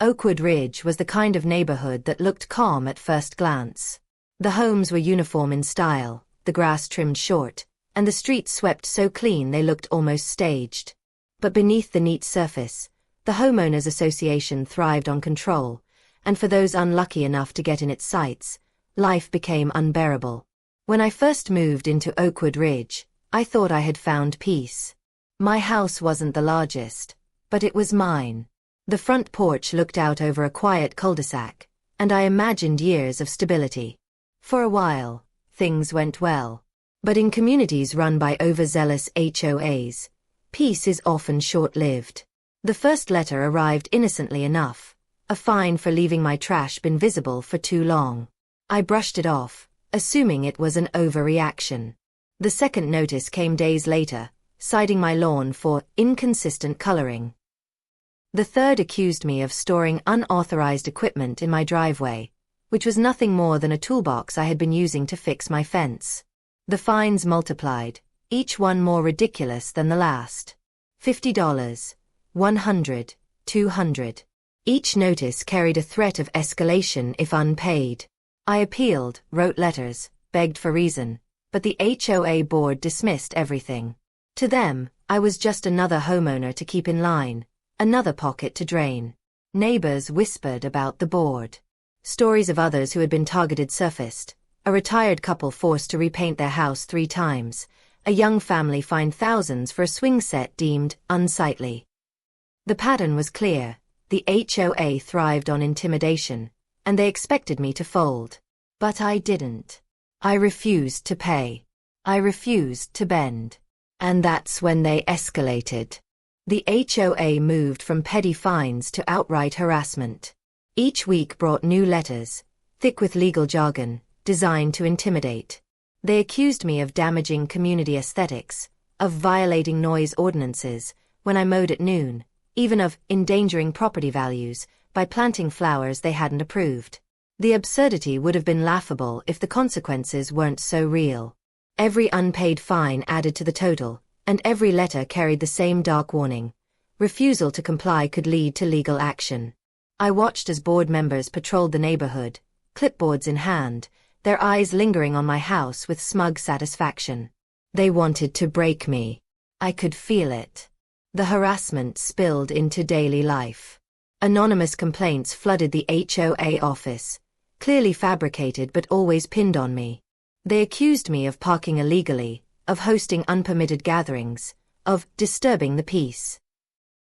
Oakwood Ridge was the kind of neighborhood that looked calm at first glance. The homes were uniform in style, the grass trimmed short, and the streets swept so clean they looked almost staged. But beneath the neat surface, the homeowners association thrived on control, and for those unlucky enough to get in its sights, life became unbearable. When I first moved into Oakwood Ridge, I thought I had found peace. My house wasn't the largest, but it was mine. The front porch looked out over a quiet cul-de-sac, and I imagined years of stability. For a while, things went well. But in communities run by overzealous HOAs, peace is often short-lived. The first letter arrived innocently enough, a fine for leaving my trash bin visible for too long. I brushed it off, assuming it was an overreaction. The second notice came days later, citing my lawn for inconsistent coloring. The third accused me of storing unauthorized equipment in my driveway, which was nothing more than a toolbox I had been using to fix my fence. The fines multiplied, each one more ridiculous than the last. $50, $100, $200. Each notice carried a threat of escalation if unpaid. I appealed, wrote letters, begged for reason, but the HOA board dismissed everything. To them, I was just another homeowner to keep in line, another pocket to drain. Neighbors whispered about the board. Stories of others who had been targeted surfaced. A retired couple forced to repaint their house 3 times. A young family fined thousands for a swing set deemed unsightly. The pattern was clear. The HOA thrived on intimidation, and they expected me to fold. But I didn't. I refused to pay. I refused to bend. And that's when they escalated. The HOA moved from petty fines to outright harassment. Each week brought new letters, thick with legal jargon, designed to intimidate. They accused me of damaging community aesthetics, of violating noise ordinances when I mowed at noon, even of endangering property values by planting flowers they hadn't approved. The absurdity would have been laughable if the consequences weren't so real. Every unpaid fine added to the total, and every letter carried the same dark warning. Refusal to comply could lead to legal action. I watched as board members patrolled the neighborhood, clipboards in hand, their eyes lingering on my house with smug satisfaction. They wanted to break me. I could feel it. The harassment spilled into daily life. Anonymous complaints flooded the HOA office, clearly fabricated but always pinned on me. They accused me of parking illegally, of hosting unpermitted gatherings, of disturbing the peace.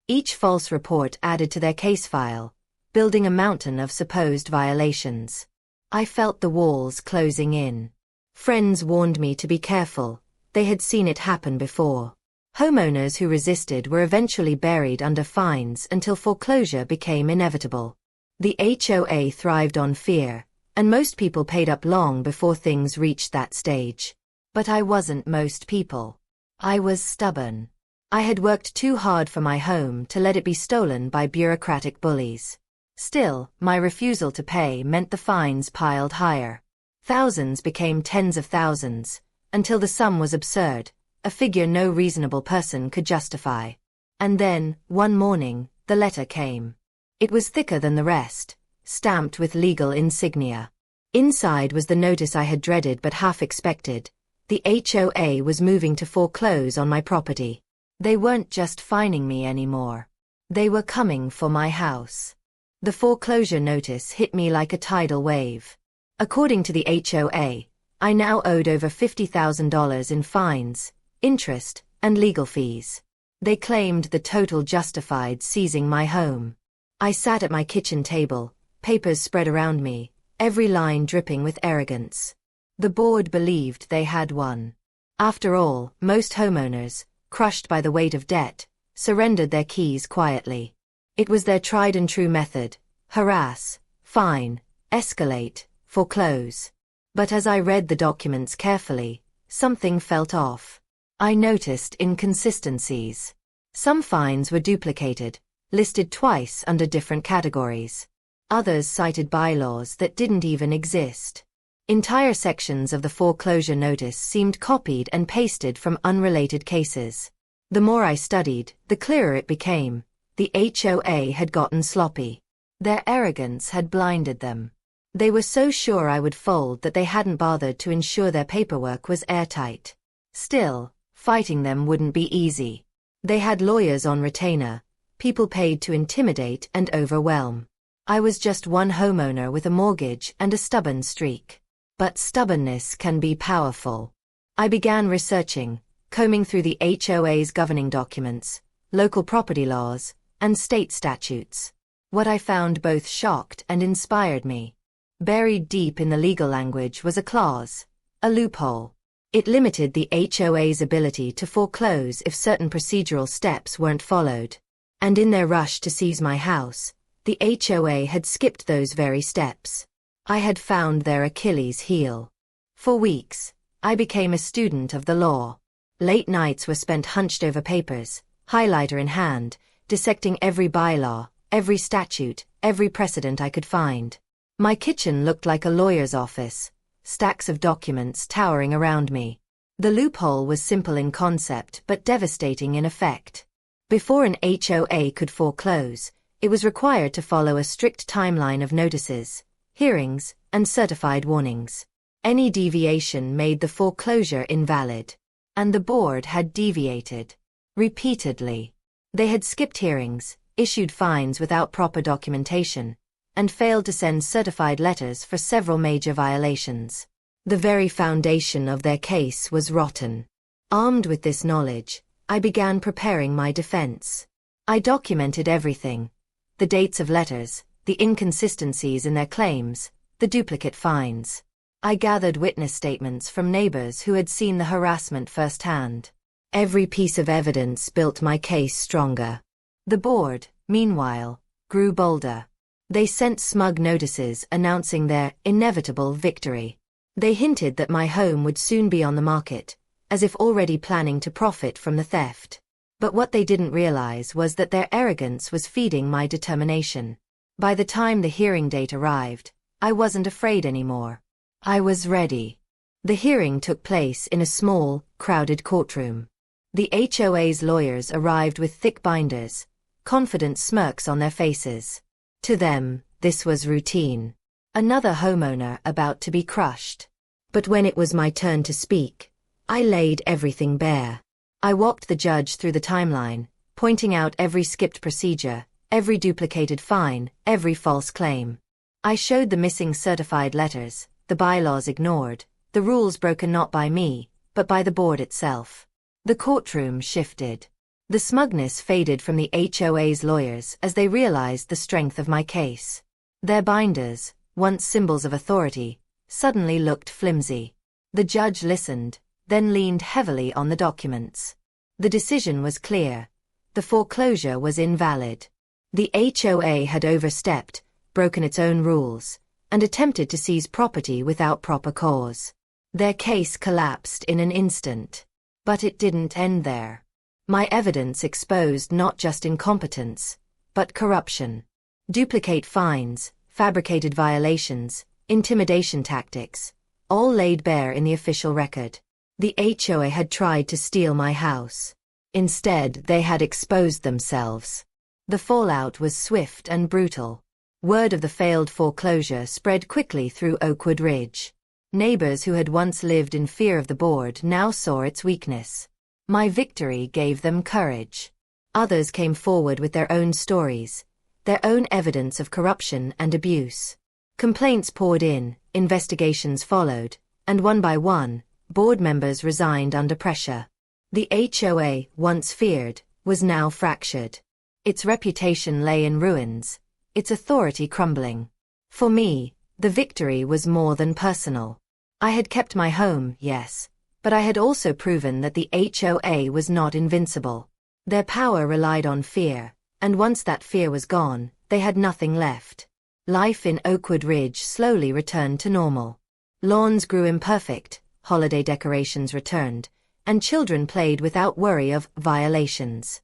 Each false report added to their case file, building a mountain of supposed violations. I felt the walls closing in. Friends warned me to be careful. They had seen it happen before. Homeowners who resisted were eventually buried under fines until foreclosure became inevitable. The HOA thrived on fear, and most people paid up long before things reached that stage. But I wasn't most people. I was stubborn. I had worked too hard for my home to let it be stolen by bureaucratic bullies. Still, my refusal to pay meant the fines piled higher. Thousands became tens of thousands, until the sum was absurd, a figure no reasonable person could justify. And then, one morning, the letter came. It was thicker than the rest, stamped with legal insignia. Inside was the notice I had dreaded but half expected. The HOA was moving to foreclose on my property. They weren't just fining me anymore. They were coming for my house. The foreclosure notice hit me like a tidal wave. According to the HOA, I now owed over $50,000 in fines, interest, and legal fees. They claimed the total justified seizing my home. I sat at my kitchen table, papers spread around me, every line dripping with arrogance. The board believed they had won. After all, most homeowners, crushed by the weight of debt, surrendered their keys quietly. It was their tried and true method: harass, fine, escalate, foreclose. But as I read the documents carefully, something felt off. I noticed inconsistencies. Some fines were duplicated, listed twice under different categories. Others cited bylaws that didn't even exist. Entire sections of the foreclosure notice seemed copied and pasted from unrelated cases. The more I studied, the clearer it became. The HOA had gotten sloppy. Their arrogance had blinded them. They were so sure I would fold that they hadn't bothered to ensure their paperwork was airtight. Still, fighting them wouldn't be easy. They had lawyers on retainer, people paid to intimidate and overwhelm. I was just one homeowner with a mortgage and a stubborn streak. But stubbornness can be powerful. I began researching, combing through the HOA's governing documents, local property laws, and state statutes. What I found both shocked and inspired me. Buried deep in the legal language was a clause, a loophole. It limited the HOA's ability to foreclose if certain procedural steps weren't followed. And in their rush to seize my house, the HOA had skipped those very steps. I had found their Achilles heel. For weeks, I became a student of the law. Late nights were spent hunched over papers, highlighter in hand, dissecting every bylaw, every statute, every precedent I could find. My kitchen looked like a lawyer's office, stacks of documents towering around me. The loophole was simple in concept but devastating in effect. Before an HOA could foreclose, it was required to follow a strict timeline of notices, hearings, and certified warnings. Any deviation made the foreclosure invalid. And the board had deviated. Repeatedly. They had skipped hearings, issued fines without proper documentation, and failed to send certified letters for several major violations. The very foundation of their case was rotten. Armed with this knowledge, I began preparing my defense. I documented everything. The dates of letters, the inconsistencies in their claims, the duplicate fines. I gathered witness statements from neighbors who had seen the harassment firsthand. Every piece of evidence built my case stronger. The board, meanwhile, grew bolder. They sent smug notices announcing their inevitable victory. They hinted that my home would soon be on the market, as if already planning to profit from the theft. But what they didn't realize was that their arrogance was feeding my determination. By the time the hearing date arrived, I wasn't afraid anymore. I was ready. The hearing took place in a small, crowded courtroom. The HOA's lawyers arrived with thick binders, confident smirks on their faces. To them, this was routine. Another homeowner about to be crushed. But when it was my turn to speak, I laid everything bare. I walked the judge through the timeline, pointing out every skipped procedure, every duplicated fine, every false claim. I showed the missing certified letters, the bylaws ignored, the rules broken not by me, but by the board itself. The courtroom shifted. The smugness faded from the HOA's lawyers as they realized the strength of my case. Their binders, once symbols of authority, suddenly looked flimsy. The judge listened, then leaned heavily on the documents. The decision was clear. The foreclosure was invalid. The HOA had overstepped, broken its own rules, and attempted to seize property without proper cause. Their case collapsed in an instant. But it didn't end there. My evidence exposed not just incompetence, but corruption. Duplicate fines, fabricated violations, intimidation tactics, all laid bare in the official record. The HOA had tried to steal my house. Instead, they had exposed themselves. The fallout was swift and brutal. Word of the failed foreclosure spread quickly through Oakwood Ridge. Neighbors who had once lived in fear of the board now saw its weakness. My victory gave them courage. Others came forward with their own stories, their own evidence of corruption and abuse. Complaints poured in, investigations followed, and one by one, board members resigned under pressure. The HOA, once feared, was now fractured. Its reputation lay in ruins, its authority crumbling. For me, the victory was more than personal. I had kept my home, yes, but I had also proven that the HOA was not invincible. Their power relied on fear, and once that fear was gone, they had nothing left. Life in Oakwood Ridge slowly returned to normal. Lawns grew imperfect, holiday decorations returned, and children played without worry of violations.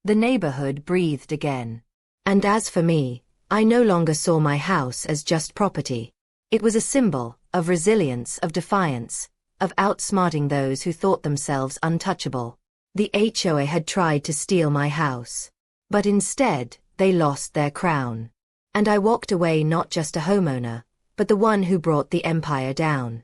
The neighborhood breathed again. And as for me, I no longer saw my house as just property. It was a symbol of resilience, of defiance, of outsmarting those who thought themselves untouchable. The HOA had tried to steal my house. But instead, they lost their crown. And I walked away not just a homeowner, but the one who brought the empire down.